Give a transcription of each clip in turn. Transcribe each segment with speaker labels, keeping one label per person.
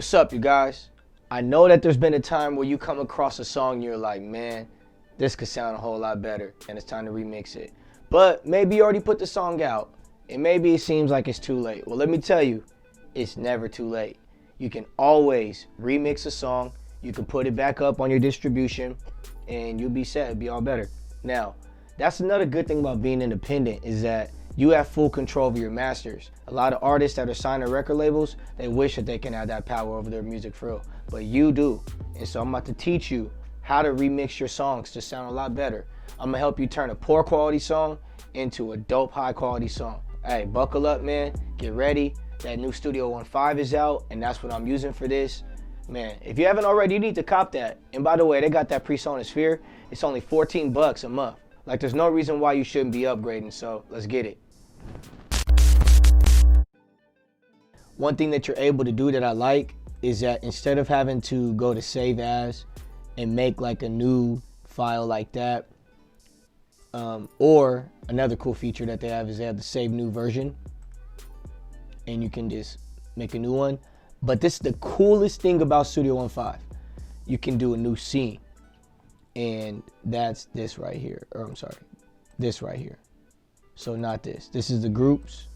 Speaker 1: What's up, you guys? I know that there's been a time where you come across a song and you're like, man, this could sound a whole lot better and it's time to remix it. But maybe you already put the song out and maybe it seems like it's too late. Well, let me tell you, it's never too late. You can always remix a song, you can put it back up on your distribution, and you'll be set, it'll be all better. Now, that's another good thing about being independent is that you have full control over your masters. A lot of artists that are signed to record labels, they wish that they can have that power over their music for real, but you do. And so I'm about to teach you how to remix your songs to sound a lot better. I'm gonna help you turn a poor quality song into a dope high quality song. Hey, buckle up, man, get ready. That new Studio 15 is out, and that's what I'm using for this. Man, if you haven't already, you need to cop that. And by the way, they got that Presonus Sphere. It's only 14 bucks a month. Like, there's no reason why you shouldn't be upgrading, so let's get it. One thing that you're able to do that I like is that instead of having to go to save as and make like a new file like that, or another cool feature that they have is they have the save new version, and you can just make a new one. But this is the coolest thing about Studio 15. You can do a new scene. And that's this right here, or I'm sorry, this right here. So not this. This is the groups.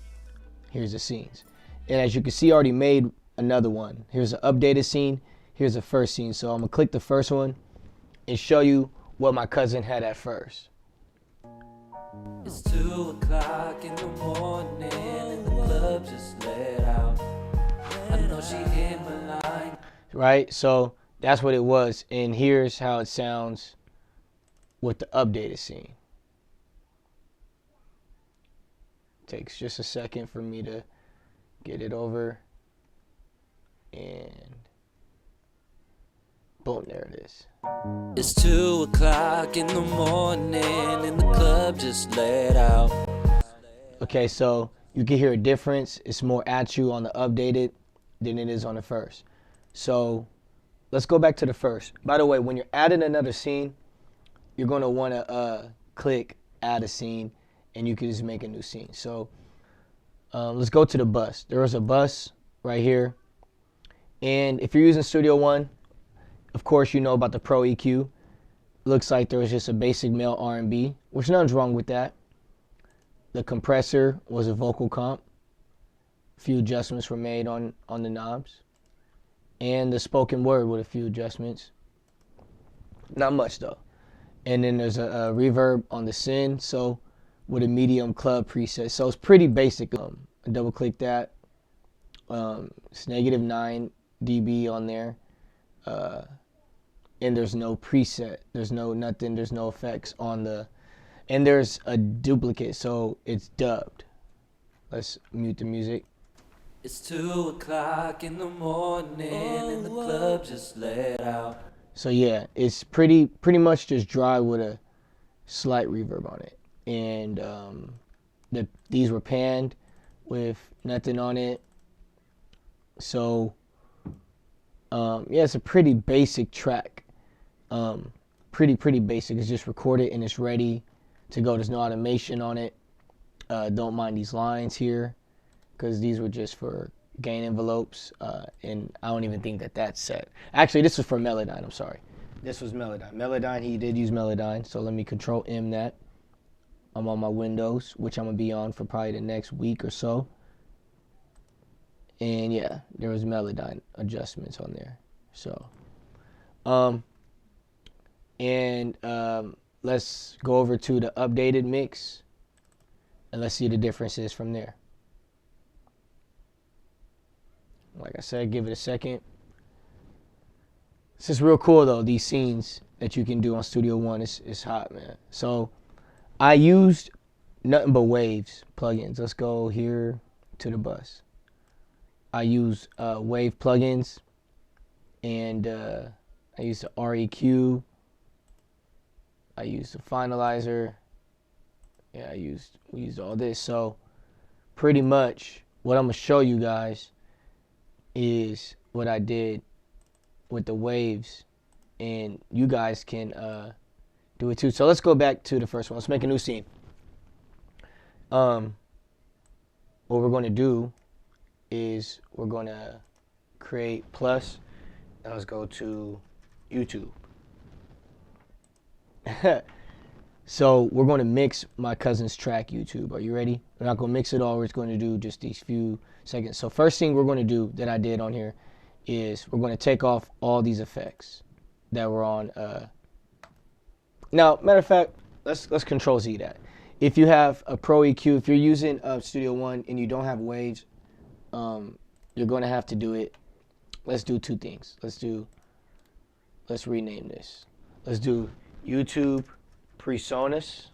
Speaker 1: Here's the scenes. And as you can see, I already made another one. Here's an updated scene. Here's the first scene. So I'm gonna click the first one and show you what my cousin had at first.
Speaker 2: It's 2 o'clock in the morning and the club just let out. I know she hit my line.
Speaker 1: Right, so that's what it was, and here's how it sounds with the updated scene. Takes just a second for me to get it over, and boom, there it is.
Speaker 2: It's 2 o'clock in the morning and the club just let out.
Speaker 1: Okay, so you can hear a difference. It's more at you on the updated than it is on the first. So let's go back to the first. By the way, when you're adding another scene, you're gonna wanna click add a scene, and you can just make a new scene. So let's go to the bus. There was a bus right here. And if you're using Studio One, of course you know about the Pro EQ. Looks like there was just a basic male R&B, which nothing's wrong with that. The compressor was a vocal comp. A few adjustments were made on the knobs. And the spoken word with a few adjustments. Not much though. And then there's a reverb on the send, so with a medium club preset. So it's pretty basic. Double click that. It's -9 dB on there. And there's no preset. There's no nothing. There's no effects on the. And there's a duplicate, so it's dubbed. Let's mute the music.
Speaker 2: It's 2 o'clock in the morning and the club just let out.
Speaker 1: So yeah, it's pretty much just dry with a slight reverb on it. And these were panned with nothing on it. So yeah, it's a pretty basic track. Pretty basic. It's just recorded and it's ready to go. There's no automation on it. Don't mind these lines here, because these were just for gain envelopes, and I don't even think that that's set. Actually, this was for Melodyne, I'm sorry. This was Melodyne. Melodyne, he did use Melodyne, so let me Control M that. I'm on my Windows, which I'm going to be on for probably the next week or so. And yeah, there was Melodyne adjustments on there. So, let's go over to the updated mix, and let's see the differences from there. Like I said, give it a second. This is real cool though, these scenes that you can do on Studio One. It's hot, man. So I used nothing but Waves plugins. Let's go here to the bus. I use Wave plugins, and I use the REQ. I used the Finalizer. Yeah, we used all this. So pretty much what I'm gonna show you guys is what I did with the waves, and you guys can do it too. So let's go back to the first one. Let's make a new scene. What we're going to do is we're going to create plus. Now let's go to YouTube. So we're going to mix my cousin's track, YouTube. Are you ready? We're not going to mix it all. We're just going to do just these few seconds. So first thing we're going to do that I did on here is we're going to take off all these effects that were on. Now, matter of fact, let's Control Z that. If you have a Pro EQ, if you're using Studio One and you don't have waves, you're going to have to do it. Let's do two things. Let's rename this. Let's do YouTube Presonus,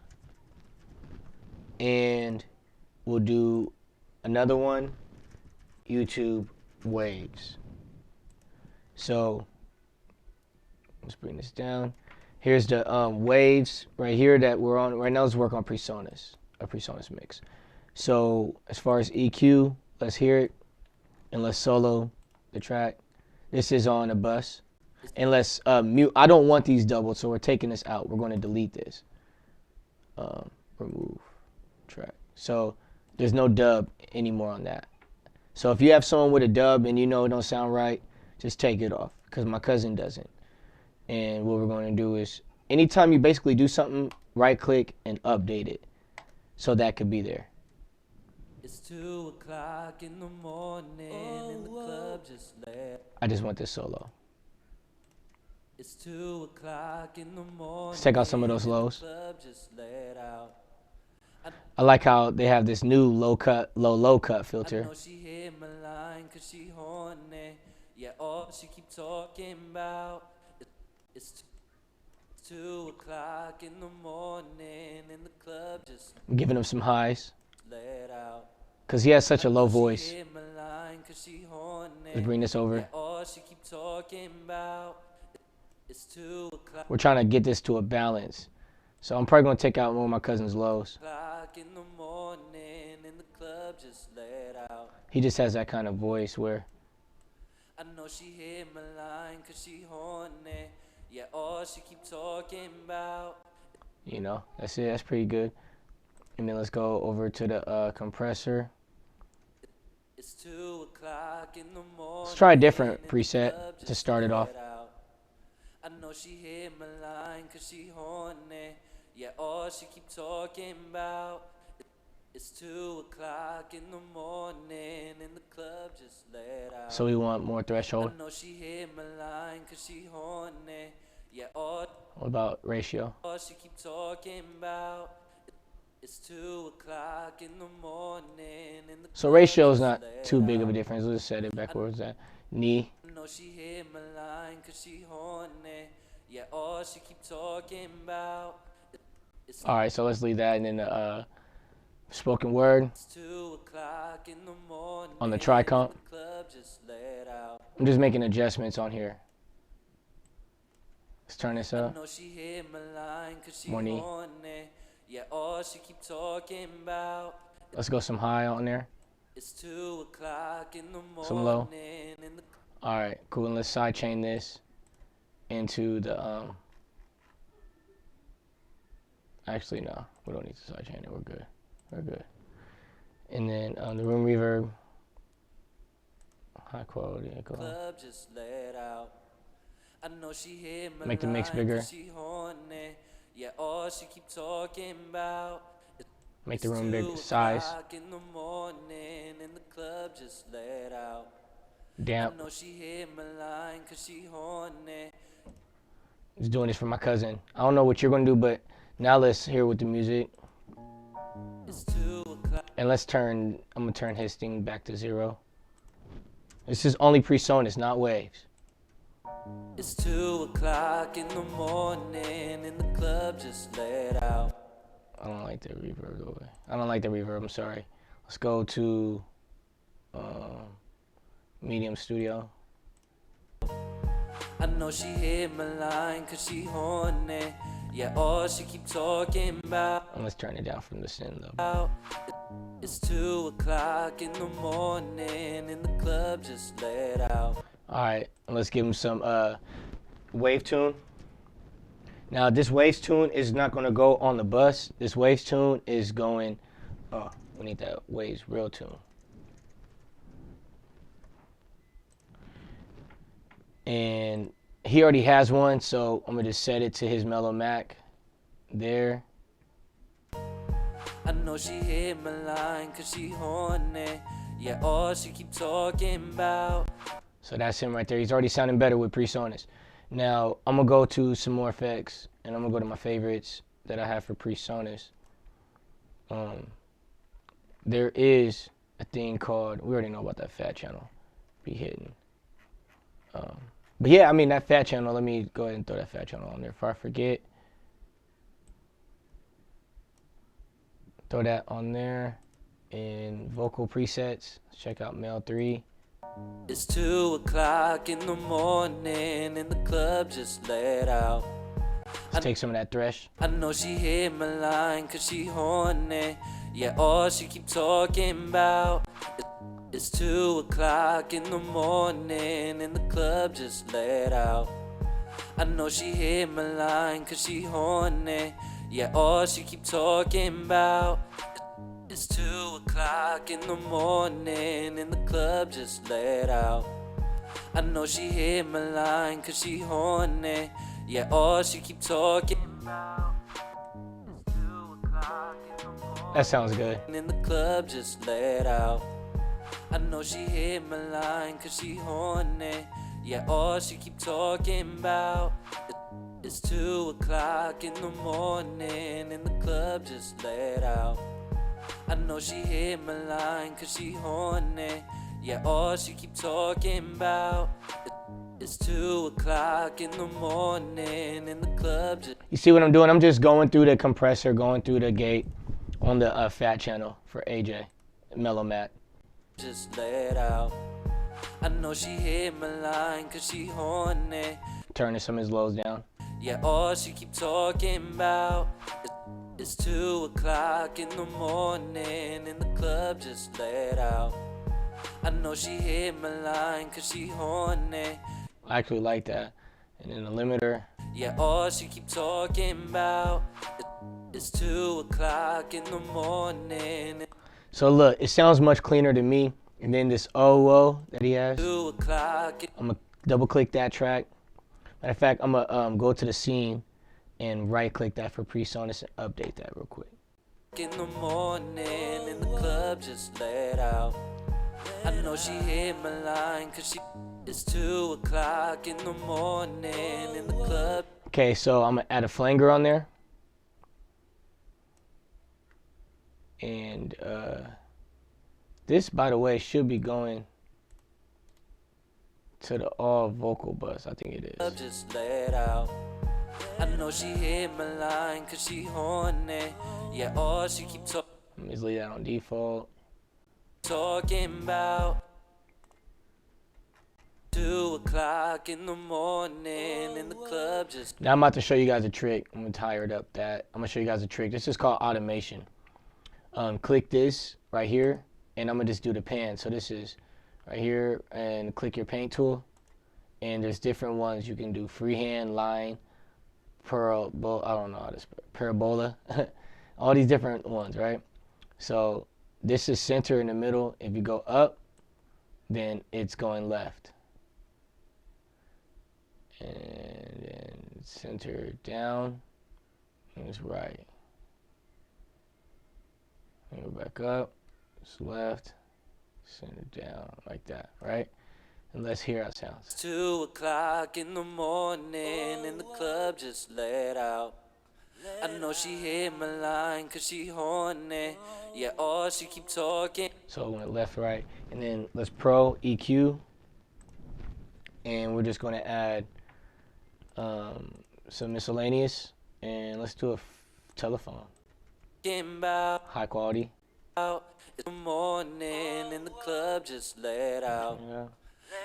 Speaker 1: and we'll do another one, YouTube Waves. So let's bring this down. Here's the waves right here that we're on right now. Let's work on Presonus, a Presonus mix. So as far as EQ, let's hear it and let's solo the track. This is on a bus. And let's mute. I don't want these doubled, so we're taking this out. We're going to delete this. Remove track. So there's no dub anymore on that. So if you have someone with a dub and you know it don't sound right, just take it off, because my cousin doesn't. And what we're going to do is, anytime you basically do something, right click and update it, so that could be there.
Speaker 2: It's 2 o'clock in the morning and the club just let.
Speaker 1: I just want this solo.
Speaker 2: It's 2 o'clock in the morning.
Speaker 1: Let's take out some of those lows.
Speaker 2: Club just let out.
Speaker 1: I like how they have this new low cut
Speaker 2: I
Speaker 1: filter.
Speaker 2: know she hit my line 'cause she horny. Yeah, all she keep talking about. It's 2 o'clock in the morning and the club just
Speaker 1: I'm giving him some highs,
Speaker 2: let out.
Speaker 1: because he has such a low voice.
Speaker 2: She hit my line 'cause she horny.
Speaker 1: Let's bring this over.
Speaker 2: Yeah, all she keep talking about. It's 2 o'clock.
Speaker 1: We're trying to get this to a balance. So I'm probably going to take out one of my cousin's lows.
Speaker 2: In the morning and the club just let out.
Speaker 1: He just has that kind of voice where,
Speaker 2: I know she hit my line 'cause she horny. Yeah, all she keep talking about.
Speaker 1: you know, that's it. That's pretty good. And then let's go over to the compressor.
Speaker 2: It's 2 o'clock in the morning.
Speaker 1: Let's try a different preset to start it off.
Speaker 2: I know she hit my line 'cause she horny. Yeah, all she keep talking about. It's 2 o'clock in the morning and the club just let out.
Speaker 1: So we want more threshold.
Speaker 2: I know she hit my line 'cause she horny. Yeah, all
Speaker 1: What about ratio?
Speaker 2: she keep talking about. It's 2 o'clock in the morning and the
Speaker 1: So ratio is not too big of a difference. Let's just set it back where it's at. Knee.
Speaker 2: I know she hit my line 'cause she horny. Yeah, all she keep talking about.
Speaker 1: All right, so let's leave that, and then the spoken word
Speaker 2: It's 2 o'clock in the morning.
Speaker 1: on the tri-comp.
Speaker 2: The club just let out.
Speaker 1: I'm just making adjustments on here. Let's turn this
Speaker 2: I
Speaker 1: up.
Speaker 2: know she hit my line 'cause she
Speaker 1: More knee.
Speaker 2: horny. Yeah, all she keep talking about.
Speaker 1: Let's go some high on there.
Speaker 2: It's 2 o'clock in the morning.
Speaker 1: Some low.
Speaker 2: And the
Speaker 1: All right, cool. And let's sidechain this into the Actually, no, we don't need to sidechain it. We're good. We're good. And then the room reverb, high quality echo.
Speaker 2: club just let out. I know she hit my
Speaker 1: Make the mix
Speaker 2: line
Speaker 1: bigger.
Speaker 2: 'cause she horny. Yeah, all she keep talking about.
Speaker 1: Make the room
Speaker 2: It's
Speaker 1: big
Speaker 2: 2
Speaker 1: size.
Speaker 2: o'clock in the morning and the club just let out. I
Speaker 1: Damp.
Speaker 2: know she hit my line 'cause she horny.
Speaker 1: Just doing this for my cousin. I don't know what you're gonna do, but now let's hear with the music.
Speaker 2: It's 2 o'clock.
Speaker 1: And let's turn. I'm gonna turn his thing back to 0. This is only Presonus, not waves.
Speaker 2: It's 2 o'clock in the morning and the club just let out.
Speaker 1: I don't like the reverb though. I don't like the reverb. I'm sorry. Let's go to Medium Studio.
Speaker 2: I know she hit my line 'cause she horny. Yeah, all she keep talking about.
Speaker 1: And let's turn it down from the sin level.
Speaker 2: It's 2 o'clock in the morning and the club just let out.
Speaker 1: All right, and let's give him some wave tune. Now this waves tune is not gonna go on the bus. This waves tune is going. Oh, we need that waves real tune. he already has one, so I'm gonna just set it to his Mellow Mac there.
Speaker 2: I know she hit my line cause she horny. Yeah, all she keep talking about.
Speaker 1: So that's him right there. He's already sounding better with Presonus. Now I'm gonna go to some more effects, and I'm gonna go to my favorites that I have for Presonus. There is a thing called, we already know about that fat channel be hitting. But yeah, I mean that fat channel, let me go ahead and throw that fat channel on there before I forget. Throw that on there in vocal presets. Check out Male 3.
Speaker 2: It's 2 o'clock in the morning and the club just let out.
Speaker 1: Let's take some of that thresh.
Speaker 2: I know she hit my line cause she horny. Yeah, all she keep talking about. It's 2 o'clock in the morning and the club just let out. I know she hit my line cause she horny. Yeah, all she keep talking about. It's 2 o'clock in the morning and the club just let out. I know she hit my line cause she horny. Yeah, all she keep talking about. It's 2 o'clock in the morning.
Speaker 1: That sounds good.
Speaker 2: And the club just let out. I know she hit my line cause she horny. Yeah, all she keep talking about. It's 2 o'clock in the morning and the club just let out. I know she hit my line cause she horny. Yeah, all she keep talking about. It's 2 o'clock in the morning and the club just...
Speaker 1: You see what I'm doing? I'm just going through the compressor, going through the gate on the fat channel for AJ, Mellow Mac.
Speaker 2: Just let out. I know she hit my line cause she horny.
Speaker 1: Turning some of his lows down.
Speaker 2: Yeah, all she keep talking about. It's 2 o'clock in the morning and the club just let out. I know she hit my line cause she horny.
Speaker 1: I actually like that. And then the limiter.
Speaker 2: Yeah, all she keep talking about. It's 2 o'clock in the morning.
Speaker 1: So look, it sounds much cleaner to me. And then this OO that he has.
Speaker 2: 2 o'clock.
Speaker 1: I'm gonna double click that track. Matter of fact, I'm gonna go to the scene and right click that for Presonus and update that real quick.
Speaker 2: In the morning and the club just let out. I know she hit my line cause she... It's 2 o'clock in the morning in the club.
Speaker 1: Okay, so I'm gonna add a flanger on there. And this, by the way, should be going to the all vocal bus. I think it is.
Speaker 2: Just let out. I know she hit my line cause she horny. Yeah, all she keep talking.
Speaker 1: Let me just leave that on default.
Speaker 2: Talking about 2 o'clock in the morning in the club just...
Speaker 1: Now I'm about to show you guys a trick. I'm gonna tire it up that. I'm gonna show you guys a trick. This is called automation. Click this right here, and I'm gonna just do the pan. So this is right here, and click your paint tool. And there's different ones you can do: freehand, line, I don't know how to spell, parabola. All these different ones, right? So this is center in the middle. If you go up, then it's going left. And then center down, and it's right. And go back up, it's left, center down, like that, right? And let's hear how it sounds.
Speaker 2: 2 o'clock in the morning and the club just let out. I know she hit my line cause she horny. Yeah, all she keep talking.
Speaker 1: So it went left, right, and then let's Pro EQ, and we're just going to add some miscellaneous, and let's do a telephone. High quality.
Speaker 2: It's the morning and the club just let out.
Speaker 1: Yeah.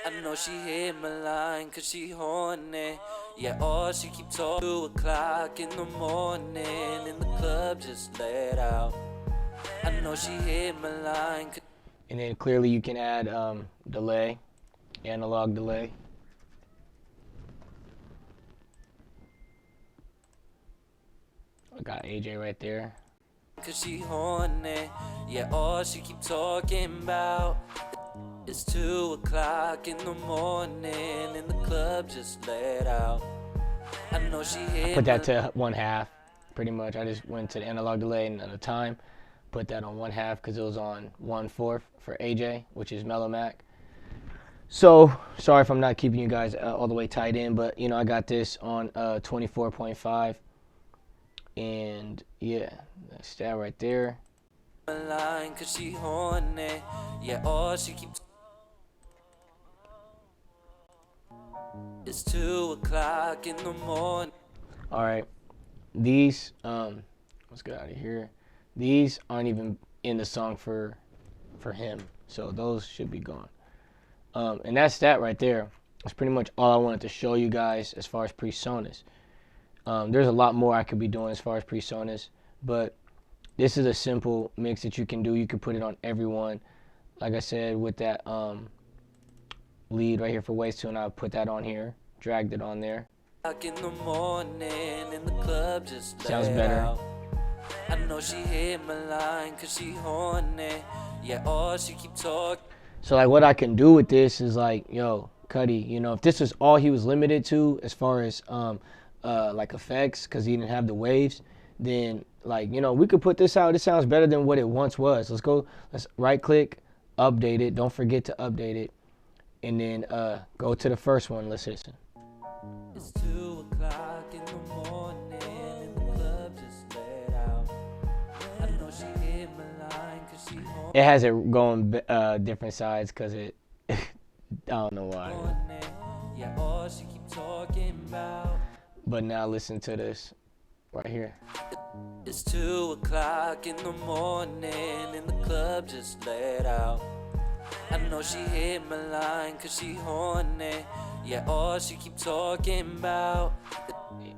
Speaker 2: I know she hit my line cause she horny. Yeah, all she keep talking. 2 o'clock in the morning and the club just let out. I know she hit my line.
Speaker 1: And then clearly you can add delay, analog delay. I got AJ right there.
Speaker 2: Cause she horny. Yeah, all she keep talking about. It's 2 o'clock in the morning and the club just let out. I know she hit
Speaker 1: Put that to 1/2, pretty much. I just went to the analog delay and the time, put that on 1/2 because it was on 1/4 for AJ, which is Mellow Mac. So sorry if I'm not keeping you guys all the way tied in, but you know I got this on 24.5, and yeah, that's that right there.
Speaker 2: line cause she horny. Yeah, all she keeps. It's 2 o'clock in the morning.
Speaker 1: All right, these let's get out of here. These aren't even in the song for him, so those should be gone. And that's that right there. That's pretty much all I wanted to show you guys as far as Presonus. There's a lot more I could be doing as far as Presonus, but this is a simple mix that you can do. You can put it on everyone. Like I said, with that lead right here for Waves 2, and I put that on here, dragged it on there.
Speaker 2: In the morning in the club just
Speaker 1: Sounds better.
Speaker 2: Out. I know she hit my line cause she horny. Yeah, all she keep talking.
Speaker 1: So like what I can do with this is like, yo, Cuddy, you know, if this is all he was limited to as far as like effects, because he didn't have the waves, then like, you know, we could put this out. It sounds better than what it once was. Let's right click, update it. Don't forget to update it. And then go to the first one. Let's listen.
Speaker 2: It's 2 o'clock in the morning and the club just let out. I know she hit my line cause she horny.
Speaker 1: It has it going different sides because it, I don't know why.
Speaker 2: Yeah, all she keep talking about.
Speaker 1: But now listen to this right here.
Speaker 2: It's 2 o'clock in the morning and the club just let out. I know she hit my line cause she horny. Yeah, all she keep talking about.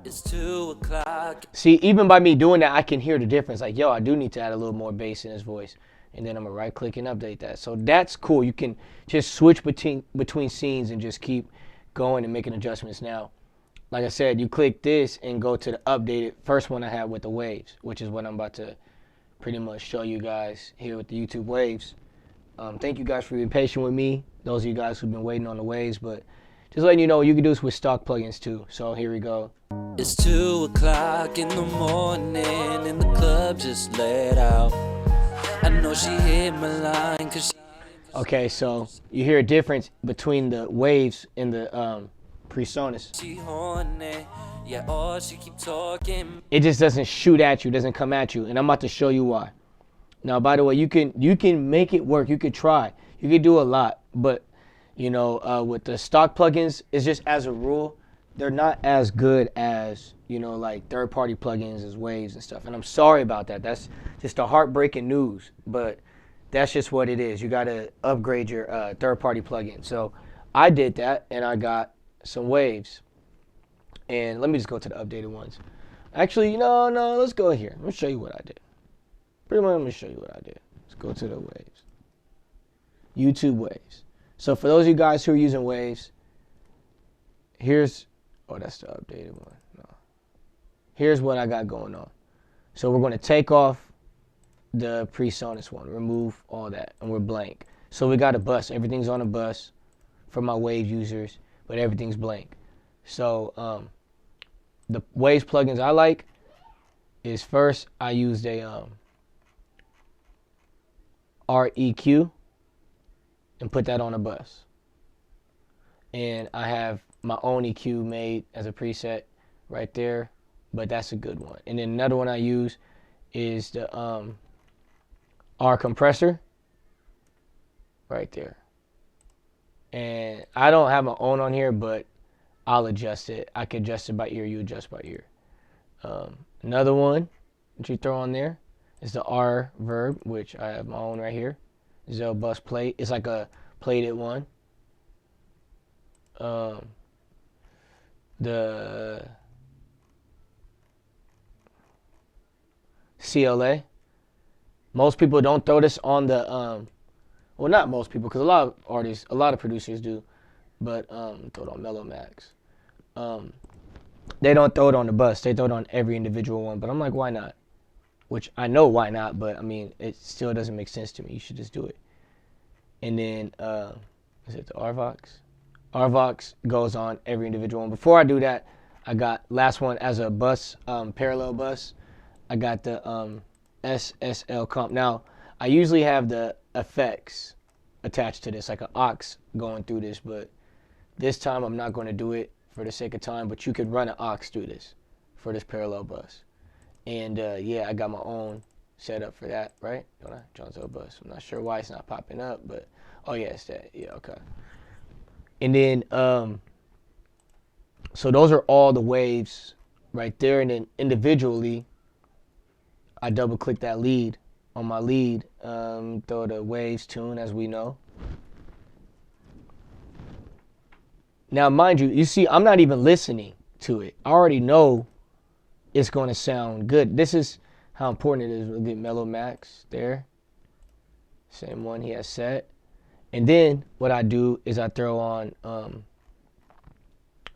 Speaker 2: It's 2 o'clock.
Speaker 1: See, even by me doing that, I can hear the difference. Like, yo, I do need to add a little more bass in his voice. And then I'm going to right click and update that. So that's cool. You can just switch between scenes and just keep going and making adjustments. Now, like I said, you click this and go to the updated first one I have with the waves, which is what I'm about to pretty much show you guys here with the YouTube waves. Thank you guys for being patient with me. Those of you guys who've been waiting on the waves, but just letting you know, you can do this with stock plugins too. So here we go.
Speaker 2: It's 2 o'clock in the morning and the club just let out. I know she hit my line cause she.
Speaker 1: Okay, so you hear a difference between the waves and the Presonus.
Speaker 2: She horny. Yeah, all she keep talking.
Speaker 1: It just doesn't shoot at you, doesn't come at you, and I'm about to show you why. Now, by the way, you can make it work. You could try. You could do a lot, but you know, with the stock plugins, it's just as a rule, they're not as good as, you know, like third-party plugins as waves and stuff. And I'm sorry about that. That's just a heartbreaking news, but that's just what it is. You got to upgrade your third-party plugin. So I did that, and I got some waves. And let me just go to the updated ones. Actually, no, let's go here. Let me show you what I did. Pretty much, let me show you what I did. Let's go to the waves. YouTube waves. So for those of you guys who are using waves, here's, oh, that's the updated one. No. Here's what I got going on. So we're going to take off the Presonus one, remove all that, and we're blank. So we got a bus. Everything's on a bus for my wave users, but everything's blank. So the waves plugins I like is first I used a REQ and put that on a bus. And I have my own EQ made as a preset right there, but that's a good one. And then another one I use is the R compressor right there. And I don't have my own on here, but I'll adjust it. I can adjust it by ear, you adjust by ear. Another one that you throw on there is the R verb, which I have my own right here. Zell bus plate. It's like a plated one. The CLA. Most people don't throw this on the well, not most people, because a lot of artists, a lot of producers do, but throw it on Mellow Max. They don't throw it on the bus. They throw it on every individual one. But I'm like, why not? Which I know why not, but I mean, it still doesn't make sense to me. You should just do it. And then, is it the RVox? RVox goes on every individual one. Before I do that, I got last one as a bus, parallel bus. I got the SSL comp. Now, I usually have the effects attached to this, like an aux going through this, but this time I'm not going to do it for the sake of time, but you could run an aux through this for this parallel bus. And yeah, I got my own setup for that, right? Jonesville bus. I'm not sure why it's not popping up, but oh yeah, it's that. Yeah, okay. And then so those are all the waves right there, and then individually I double click that lead on my lead, throw the waves tune as we know. Now mind you, you see I'm not even listening to it. I already know it's going to sound good. This is how important it is. We'll get Mellow Max there. Same one he has set. And then what I do is I throw on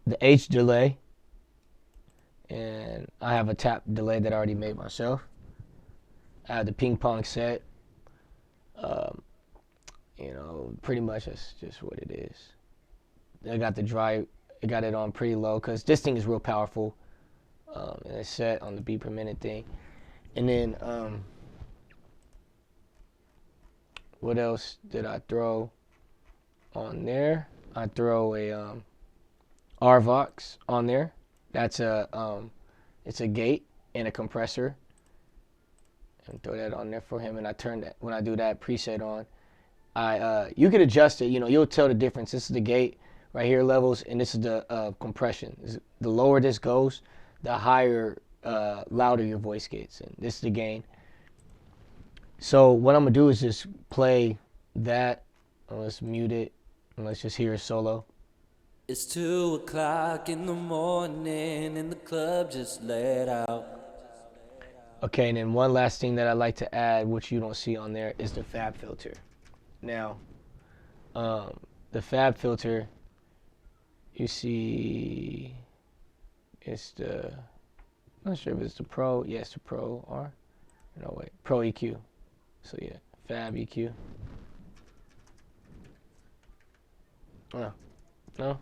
Speaker 1: the H delay. And I have a tap delay that I already made myself. I have the ping pong set. You know, pretty much that's just what it is. I got the dry, I got it on pretty low because this thing is real powerful. And it's set on the beat per minute thing. And then what else did I throw on there? I throw a RVox on there. That's it's a gate and a compressor. And throw that on there for him. And I turn that when I do that preset on. You could adjust it. You know, you'll tell the difference. This is the gate right here levels, and this is the compression. The lower this goes, the higher, louder your voice gets, and this is the gain. So what I'm gonna do is just play that. Let's mute it, and let's just hear a solo.
Speaker 2: It's 2 o'clock in the morning and the club just let out.
Speaker 1: Okay, and then one last thing that I like to add, which you don't see on there, is the fab filter. Now, the fab filter, you see, it's the, I'm not sure if it's the Pro. Yeah, it's the Pro R. No, wait, Pro EQ. So yeah, fab EQ. Oh, no.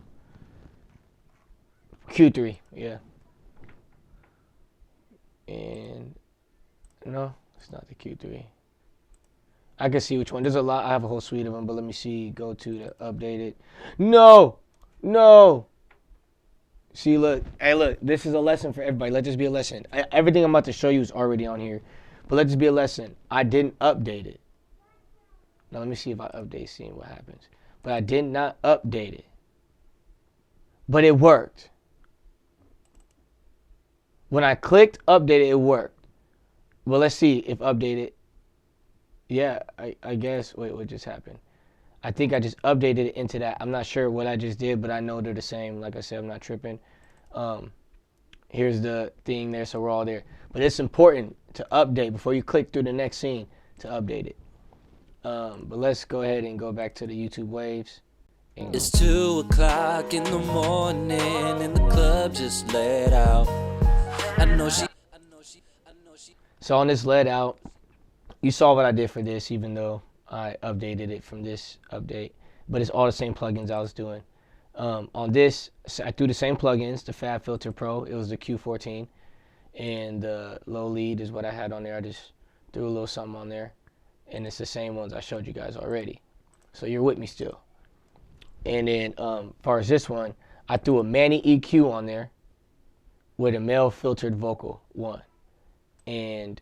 Speaker 1: Q3, yeah. And no, it's not the Q3. I can see which one. There's a lot. I have a whole suite of them, but let me see. Go to the updated. No, no. See, look. Hey, look. This is a lesson for everybody. Let this be a lesson. Everything I'm about to show you is already on here, but let this be a lesson. I didn't update it. Now let me see if I update, seeing what happens. But I did not update it. But it worked. When I clicked update, it worked. Well, let's see if updated. Yeah, I guess. Wait, what just happened? I think I just updated it into that. I'm not sure what I just did, but I know they're the same. Like I said, I'm not tripping. Here's the thing there, so we're all there. But it's important to update before you click through the next scene to update it. But let's go ahead and go back to the YouTube waves.
Speaker 2: It's 2 o'clock in the morning and the club just let out. I know she.
Speaker 1: So on this let out, you saw what I did for this, even though I updated it from this update. But it's all the same plugins I was doing. On this, I threw the same plugins, the Fab Filter Pro. It was the Q14. And the low lead is what I had on there. I just threw a little something on there. And it's the same ones I showed you guys already. So you're with me still. And then as far as this one, I threw a Manny EQ on there with a male filtered vocal one. And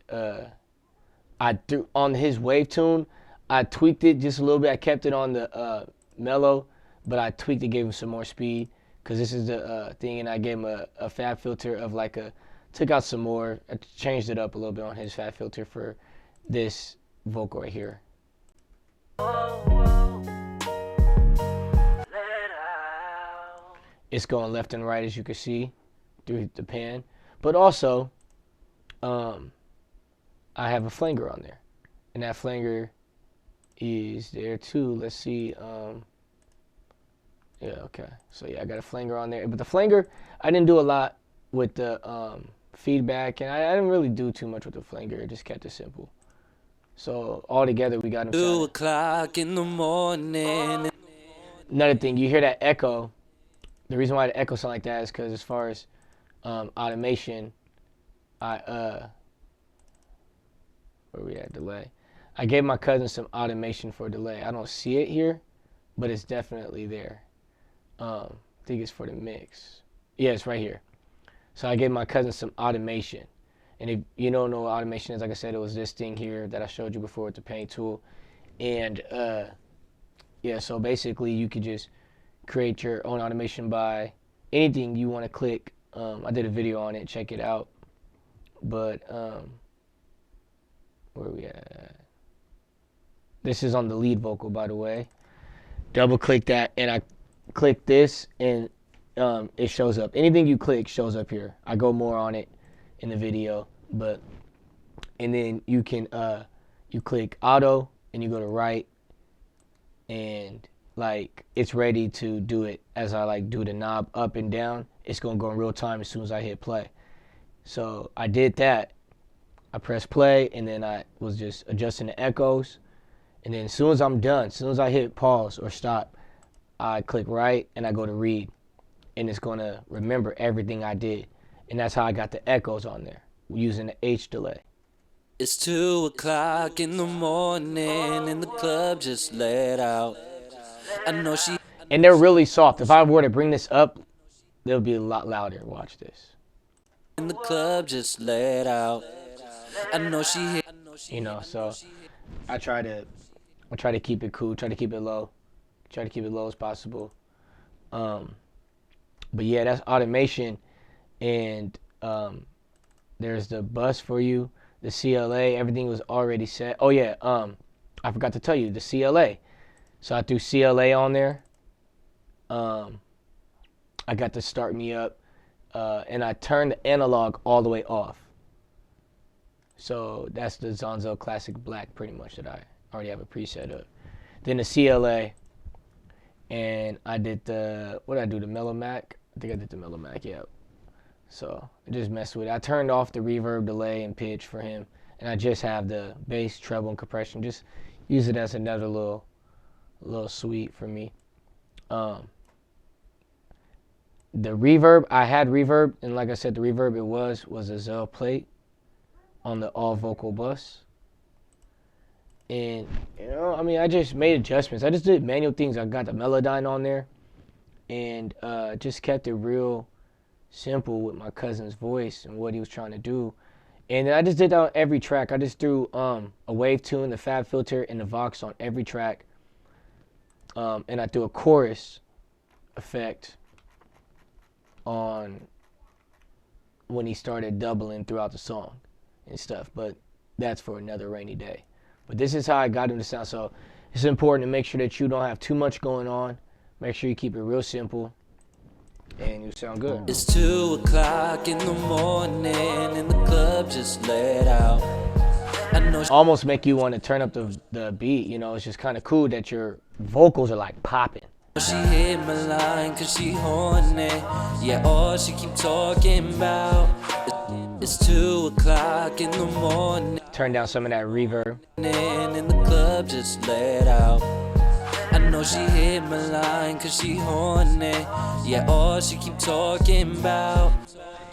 Speaker 1: I threw on his wave tune, I tweaked it just a little bit. I kept it on the mellow, but I tweaked it, gave him some more speed, because this is the thing, and I gave him a fab filter of like took out some more, I changed it up a little bit on his fab filter for this vocal right here. It's going left and right, as you can see through the pan, but also I have a flanger on there, and that flanger is there too. Let's see. Yeah, okay. So yeah, I got a flanger on there, but the flanger, I didn't do a lot with the feedback, and I didn't really do too much with the flanger. I just kept it simple. So all together, we got him
Speaker 2: 2 o'clock in the morning.
Speaker 1: another thing, you hear that echo. The reason why the echo sound like that is because as far as automation, where we at delay? I gave my cousin some automation for delay. I don't see it here, but it's definitely there. I think it's for the mix. Yeah, it's right here. So I gave my cousin some automation. And if you don't know what automation is, like I said, it was this thing here that I showed you before with the paint tool. And yeah, so basically you could just create your own automation by anything you want to click. I did a video on it, check it out. But where are we at? This is on the lead vocal, by the way. Double click that, and I click this, and it shows up. Anything you click shows up here. I go more on it in the video, and then you can you click auto, and you go to right, and like it's ready to do it as I like do the knob up and down. It's gonna go in real time as soon as I hit play. So I did that. I pressed play, and then I was just adjusting the echoes. And then as soon as I'm done, as soon as I hit pause or stop, I click right and I go to read. And it's going to remember everything I did. And that's how I got the echoes on there, using the H delay.
Speaker 2: It's 2 o'clock in the morning and the club just let out. I know she.
Speaker 1: And they're really soft. If I were to bring this up, they'll be a lot louder. Watch this.
Speaker 2: In the club just let out. I know she.
Speaker 1: You know, so I try to keep it cool, try to keep it low as possible. But yeah, that's automation, and there's the bus for you, the CLA, everything was already set. Oh yeah, I forgot to tell you the CLA. So I threw CLA on there. I got to start me up, and I turned the analog all the way off. So that's the Zonzo Classic Black pretty much that I already have a preset of. Then the CLA, and I did the, what did I do, the Mellow Mac? I think I did the Mellow Mac, yeah. So I just messed with it. I turned off the reverb, delay, and pitch for him, and I just have the bass, treble, and compression. Just use it as another little suite for me. The reverb, I had reverb, and like I said, the reverb was a Zell plate on the all vocal bus. And you know, I mean, I just made adjustments. I just did manual things. I got the Melodyne on there, and just kept it real simple with my cousin's voice and what he was trying to do. And I just did that on every track. I just threw a wave tune, the Fab filter, and the Vox on every track. And I threw a chorus effect on when he started doubling throughout the song and stuff. But that's for another rainy day. But this is how I got him to sound. So it's important to make sure that you don't have too much going on. Make sure you keep it real simple, and you sound good.
Speaker 2: It's 2 o'clock in the morning and the club just let out. I know
Speaker 1: Almost make you want to turn up the beat. You know, it's just kind of cool that your vocals are like popping.
Speaker 2: she hit my line cause she horny. Yeah, all she keep talking about. It's 2 o'clock in the morning
Speaker 1: Turn down some of that reverb.
Speaker 2: and the club just let out. I know she hit my line cause she horny. Yeah, all she keep talking about.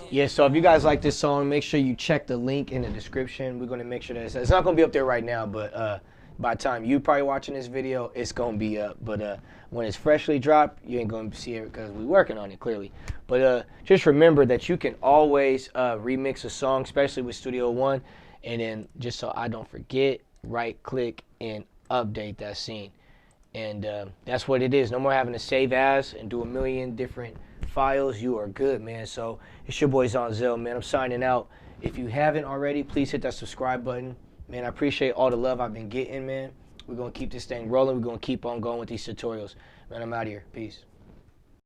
Speaker 1: Yeah, so if you guys like this song, make sure you check the link in the description. We're going to make sure that it's not going to be up there right now, but by the time you probably watching this video, it's going to be up. But when it's freshly dropped, you ain't going to see it because we're working on it, clearly. But just remember that you can always remix a song, especially with Studio One. And then just so I don't forget, right-click and update that scene. And that's what it is. No more having to save as and do a million different files. You are good, man. So it's your boy Zonzo, man. I'm signing out. If you haven't already, please hit that subscribe button. Man, I appreciate all the love I've been getting, man. We're going to keep this thing rolling. We're going to keep on going with these tutorials. Man, I'm out of here. Peace.